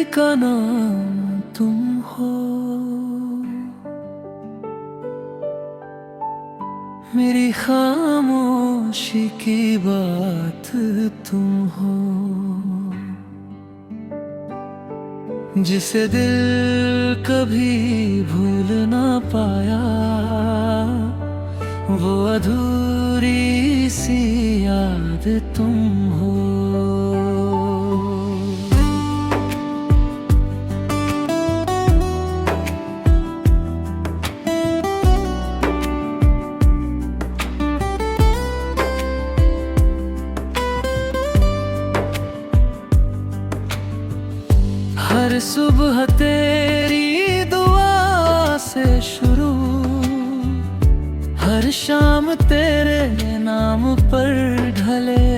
का नाम तुम हो, मेरी खामोशी की बात तुम हो, जिसे दिल कभी भूल ना पाया, वो अधूरी सी याद तुम हो। हर सुबह तेरी दुआ से शुरू, हर शाम तेरे नाम पर ढले,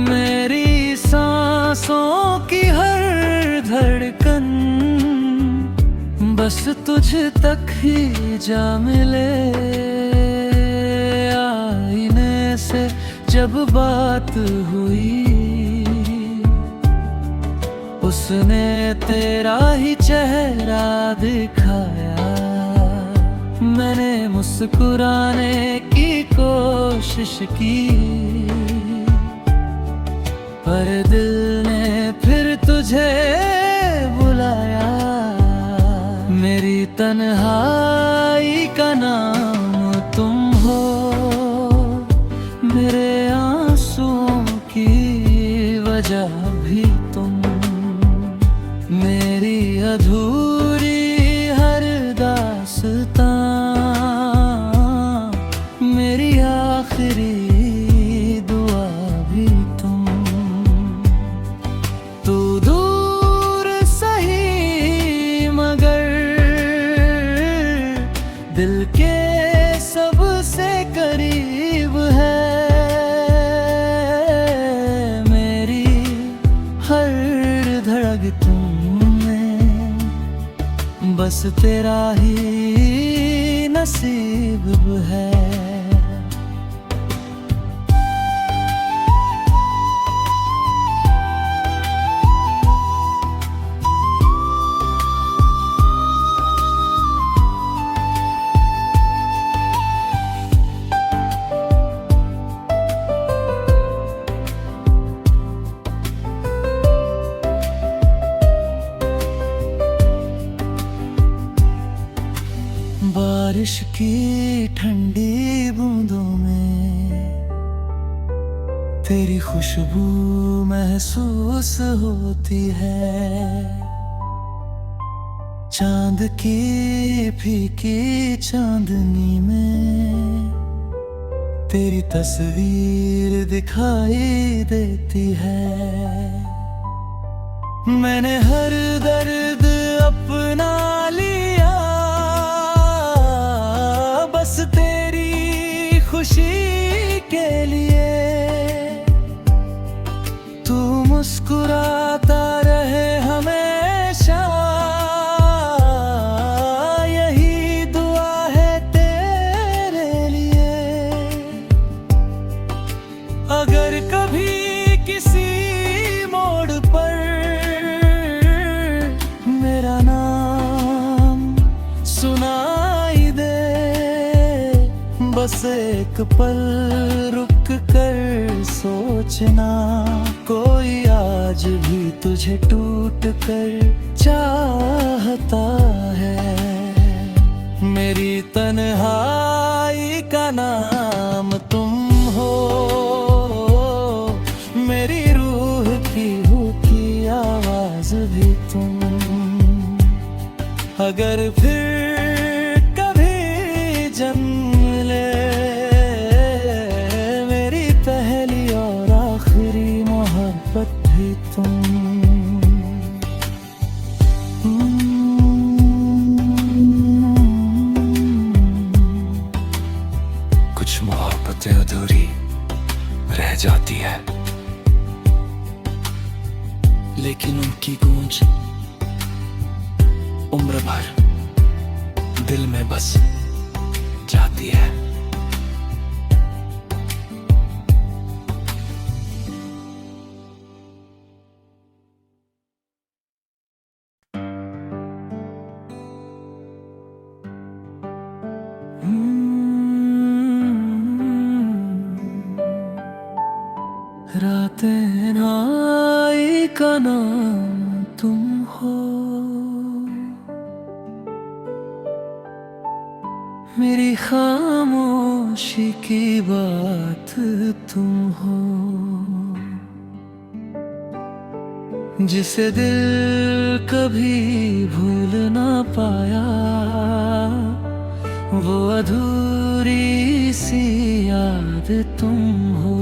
मेरी सांसों की हर धड़कन बस तुझ तक ही जा मिले। आईने से जब बात हुई, उसने तेरा ही चेहरा दिखाया, मैंने मुस्कुराने की कोशिश की, पर दिल ने फिर तुझे बुलाया। मेरी तन्हाई का नाम तुम हो, मेरे आंसुओं की वजह भी तुम, मेरी अधूरी हर दास्तां, मेरी आखिरी दुआ भी तुम। तू दूर सही मगर दिल के सबसे करीब है, मेरी हर धड़क तुमने, बस तेरा ही नसीब है। बारिश की ठंडी बूंदों में तेरी खुशबू महसूस होती है, चांद की फीकी चांदनी में तेरी तस्वीर दिखाई देती है। मैंने हर दर्द अपना लिया, बस तेरी खुशी के लिए। तू मुस्कुराता रहे हमेशा, यही दुआ है तेरे लिए। अगर कभी किसी मोड़ पर मेरा नाम सुनाई दे, बस एक पल रुक कर सोचना, कोई आज भी तुझे टूट कर चाहता है। मेरी तन्हाई का नाम तुम हो, मेरी रूह की हूकी आवाज भी तुम। अगर फिर कभी जन्म ले, मेरी पहली और आखिरी मोहब्बत भी तुम। कुछ मोहब्बतें अधूरी रह जाती है, लेकिन उनकी गूंज उम्र भर दिल में बस जाती है। का नाम तुम हो, मेरी खामोशी की बात तुम हो, जिसे दिल कभी भूल ना पाया, वो अधूरी सी याद तुम हो।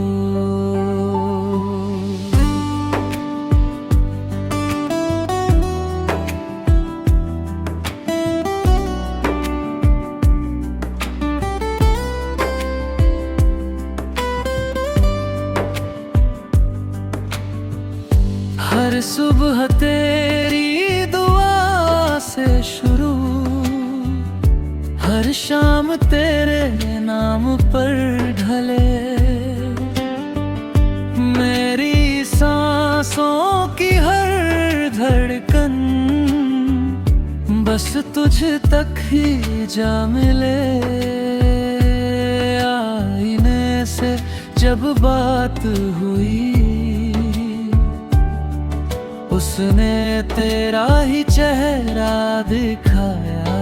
हर सुबह तेरी दुआ से शुरू, हर शाम तेरे नाम पर ढले, मेरी सांसों की हर धड़कन बस तुझ तक ही जा मिले। आईने से जब बात हुई, उसने तेरा ही चेहरा दिखाया,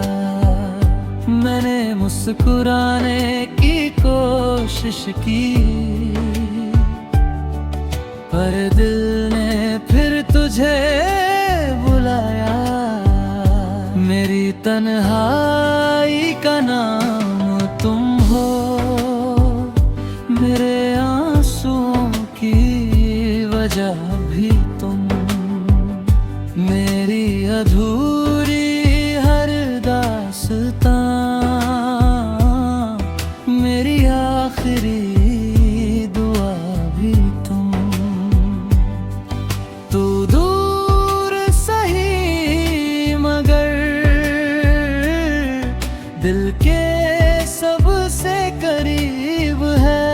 मैंने मुस्कुराने की कोशिश की, पर दिल ने फिर तुझे बुलाया। मेरी तन्हाई का नाम तुम हो, मेरे आंसुओं की वजह भी तुम, मेरी अधूरी हर दास्तां, मेरी आखिरी दुआ भी तुम। तू दूर सही मगर दिल के सबसे करीब है,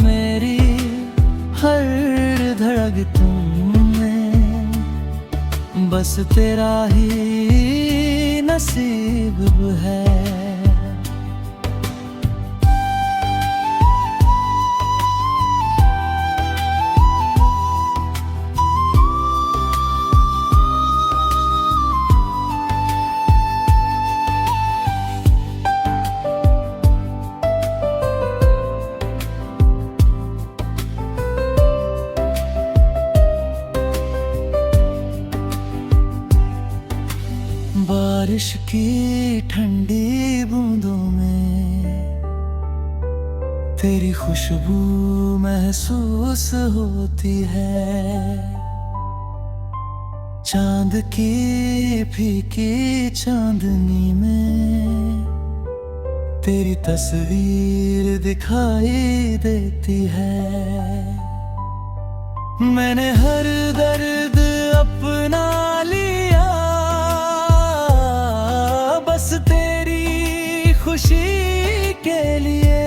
मेरी हर धड़क तुमने, बस तेरा ही नसीब है। बारिश की ठंडी बूंदों में तेरी खुशबू महसूस होती है, चांद की फीकी चांदनी में तेरी तस्वीर दिखाई देती है। मैंने हर दर्द अपना लिया, बस तेरी खुशी के लिए।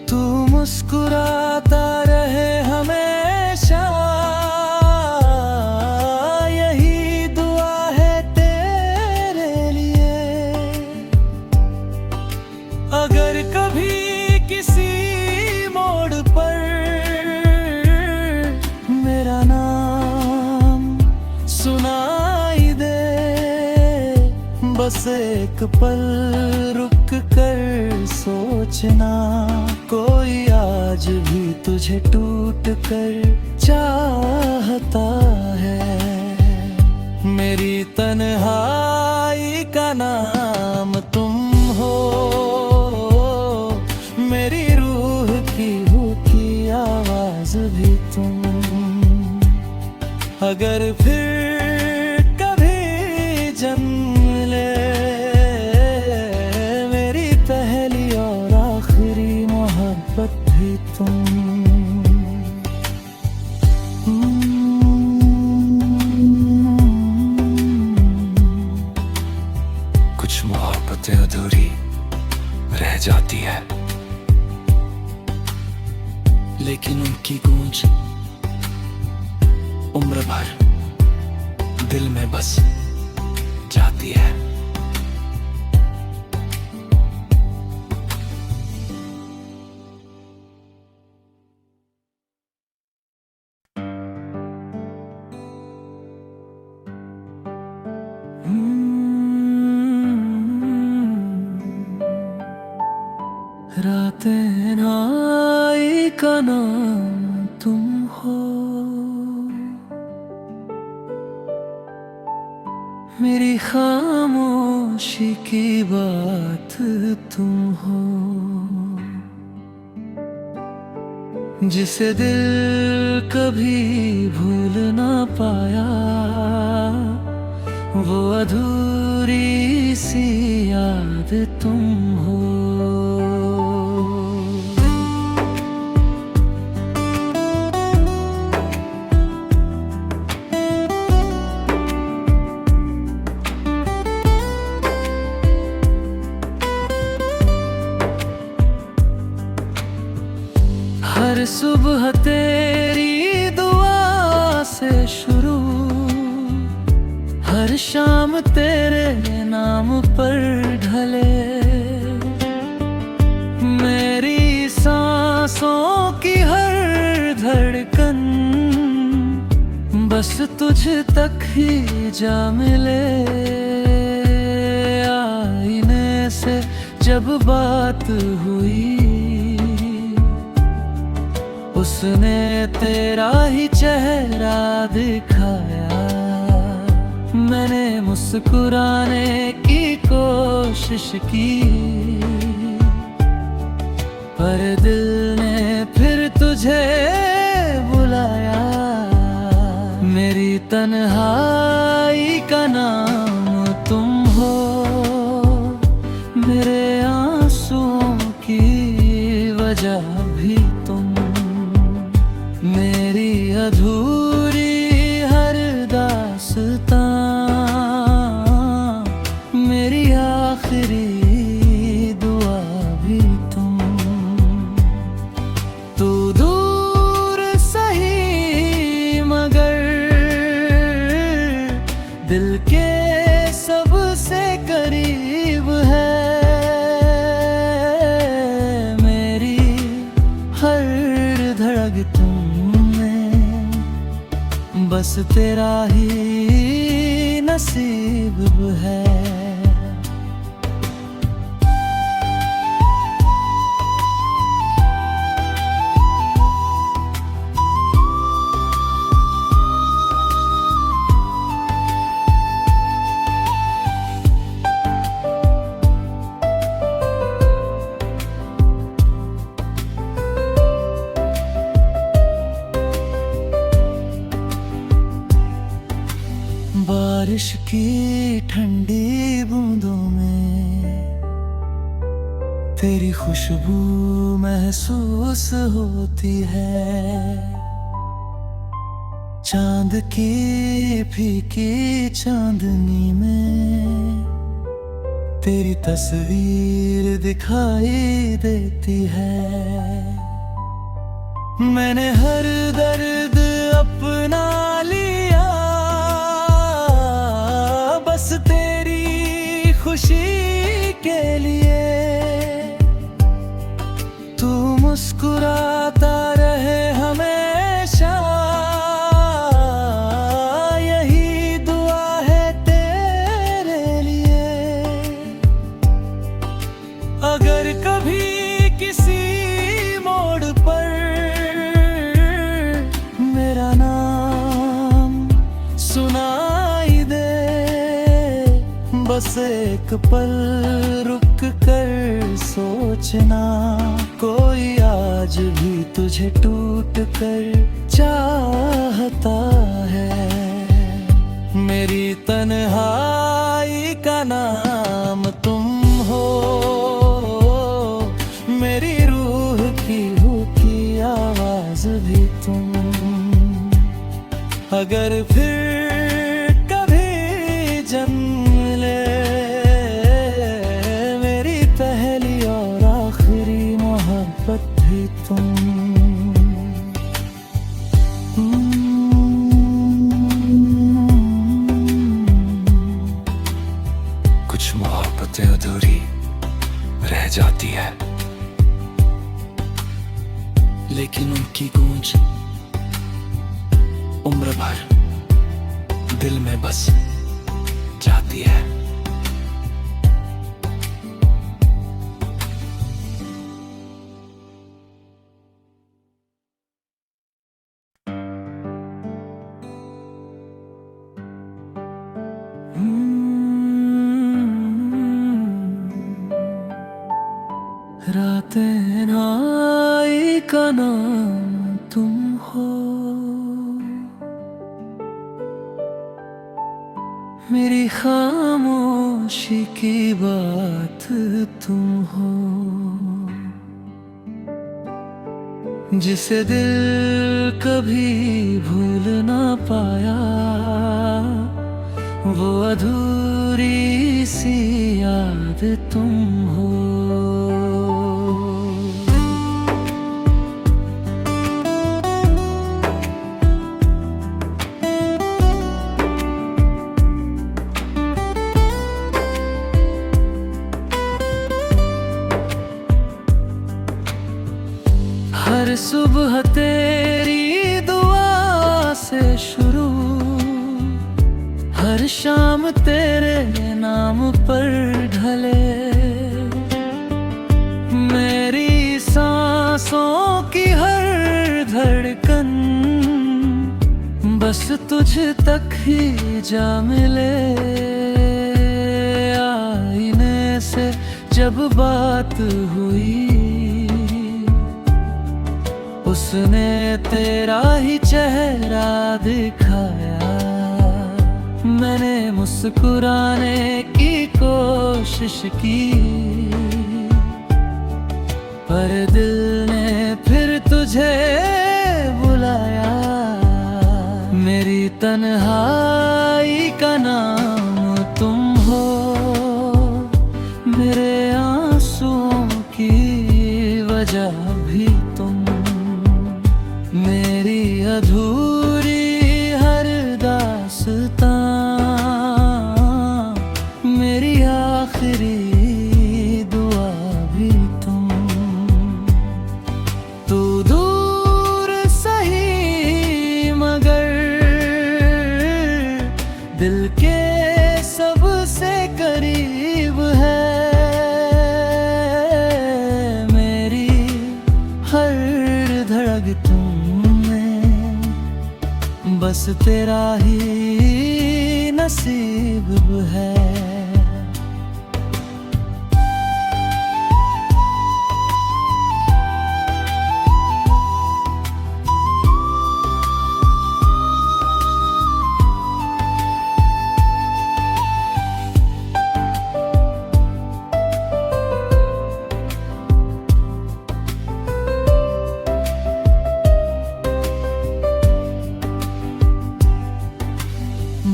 तू मुस्कुराता रहे हमेशा, यही दुआ है तेरे लिए। अगर कभी किसी मोड़ पर मेरा नाम सुनाई दे, बस एक पल रुक कर सोचना, कोई आज भी तुझे टूट कर चाहता है। मेरी तन्हाई का नाम तुम हो, मेरी रूह की भूखी आवाज भी तुम। अगर फिर कभी जन्म ले, मेरी पहली और आखिरी मोहब्बत भी तुम। कुछ मोहब्बतें अधूरी रह जाती है, लेकिन उनकी गूंज उम्र भर दिल में बस जाती है। का नाम तुम हो, मेरी खामोशी की बात तुम हो, जिसे दिल कभी भूल ना पाया, वो अधूरी सी याद तुम हो। हर सुबह तेरी दुआ से शुरू, हर शाम तेरे नाम पर ढले, मेरी सांसों की हर धड़कन बस तुझ तक ही जा मिले। आईने से जब बात हुई, उसने तेरा ही चेहरा दिखाया, मैंने मुस्कुराने की कोशिश की, पर दिल ने फिर तुझे बुलाया। मेरी तन्हाई का नाम तुम हो, मेरे आंसुओं की वजह भी तुम, मेरी अधूरी हर दास्तां, मेरी आखिरी दुआ भी तुम। तू दूर सही मगर दिल के सबसे करीब है, मेरी हर धड़क तुमने, बस तेरा ही नसीब है। बारिश की ठंडी बूंदों में तेरी खुशबू महसूस होती है, चांद की फीकी चांदनी में तेरी तस्वीर दिखाई देती है। मैंने हर दर्द अपना लिया, बस तेरी खुशी के लिए। तू मुस्कुराता रहे हमेशा, यही दुआ है तेरे लिए। अगर कभी किसी मोड़ पर मेरा नाम सुनाई दे, बस एक पल रुक कर सोचना, कोई आज भी तुझे टूट कर चाहता है। मेरी तन्हाई का नाम तुम हो, मेरी रूह की भूखी आवाज भी तुम। अगर फिर कभी जन्म ले, मेरी पहली और आखिरी मोहब्बत भी तुम। कुछ मोहब्बतें अधूरी रह जाती है, लेकिन उनकी गूंज उम्र भर दिल में बस जाती है। का नाम तुम हो, मेरी खामोशी की बात तुम हो, जिसे दिल कभी भूल ना पाया, वो अधूरी सी याद तुम हो। हर सुबह तेरी दुआ से शुरू, हर शाम तेरे नाम पर ढले, मेरी सांसों की हर धड़कन बस तुझ तक ही जा मिले। आईने से जब बात हुई, उसने तेरा ही चेहरा दिखाया, मैंने मुस्कुराने की कोशिश की, पर दिल ने फिर तुझे बुलाया। मेरी तन्हाई का नाम तुम हो, मेरे आंसुओं की वजह भी तुम, मेरी अधूरी हर दास्तां, मेरी आखिरी दुआ भी तुम। तू दूर सही मगर दिल के सबसे करीब है, मेरी हर धड़क तुम, बस तेरा ही नसीब है।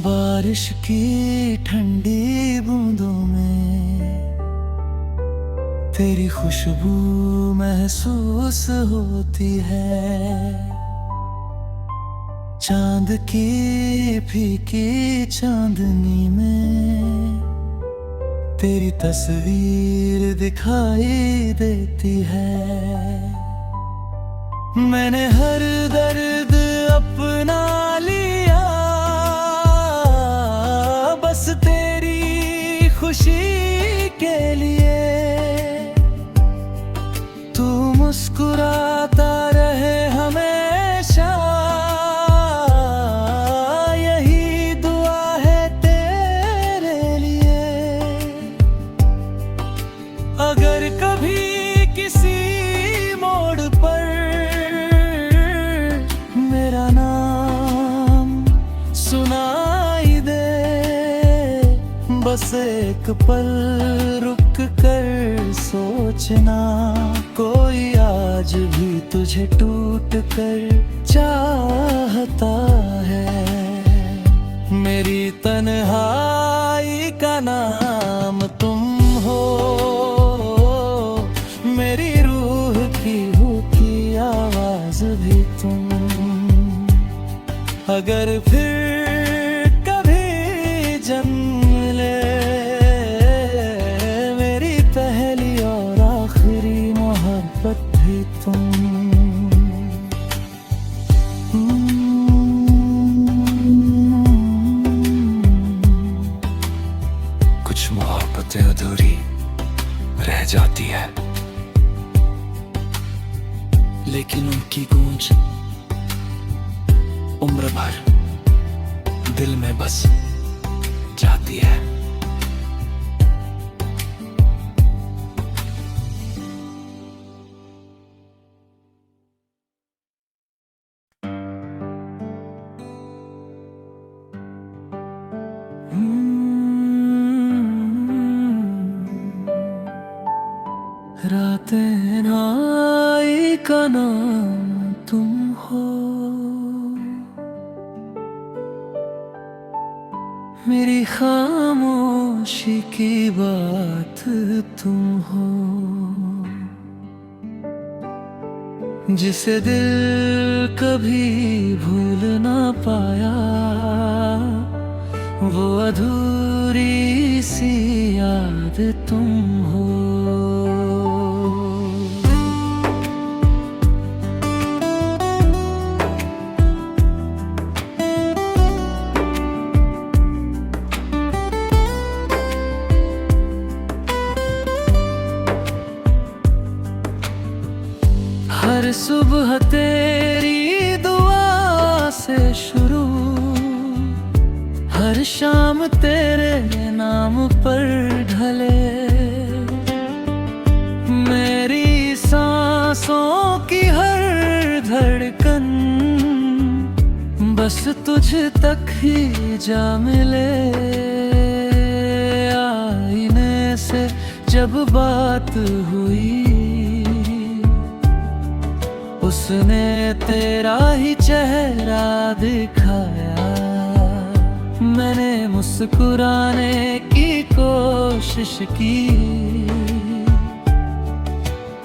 बारिश की ठंडी बूंदों में तेरी खुशबू महसूस होती है, चांद की फीकी चांदनी में तेरी तस्वीर दिखाई देती है। मैंने हर दर्द अपना लिया, बस तेरी खुशी के लिए। तू मुस्कुराता रहे हमेशा, यही दुआ है तेरे लिए। अगर कभी किसी मोड़ पर मेरा नाम सुनाई दे, बस एक पल रुक कर सोचना, कोई आज भी तुझे टूट कर चाहता है। मेरी तन्हाई का नाम तुम हो, मेरी रूह की हूकी आवाज भी तुम। अगर फिर कभी जन्म ले, मेरी पहली और आखिरी मोहब्बत भी तुम। कुछ मोहब्बतें अधूरी रह जाती है, लेकिन उनकी गूंज उम्र भर दिल में बस जाती है। का नाम तुम हो, मेरी खामोशी की बात तुम हो, जिसे दिल कभी भूल ना पाया, वो अधूरी सी याद तुम हो। हर सुबह तेरी दुआ से शुरू, हर शाम तेरे नाम पर ढले, मेरी सांसों की हर धड़कन बस तुझ तक ही जा मिले। आईने से जब बात हुई, उसने तेरा ही चेहरा दिखाया, मैंने मुस्कुराने की कोशिश की,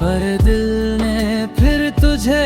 पर दिल ने फिर तुझे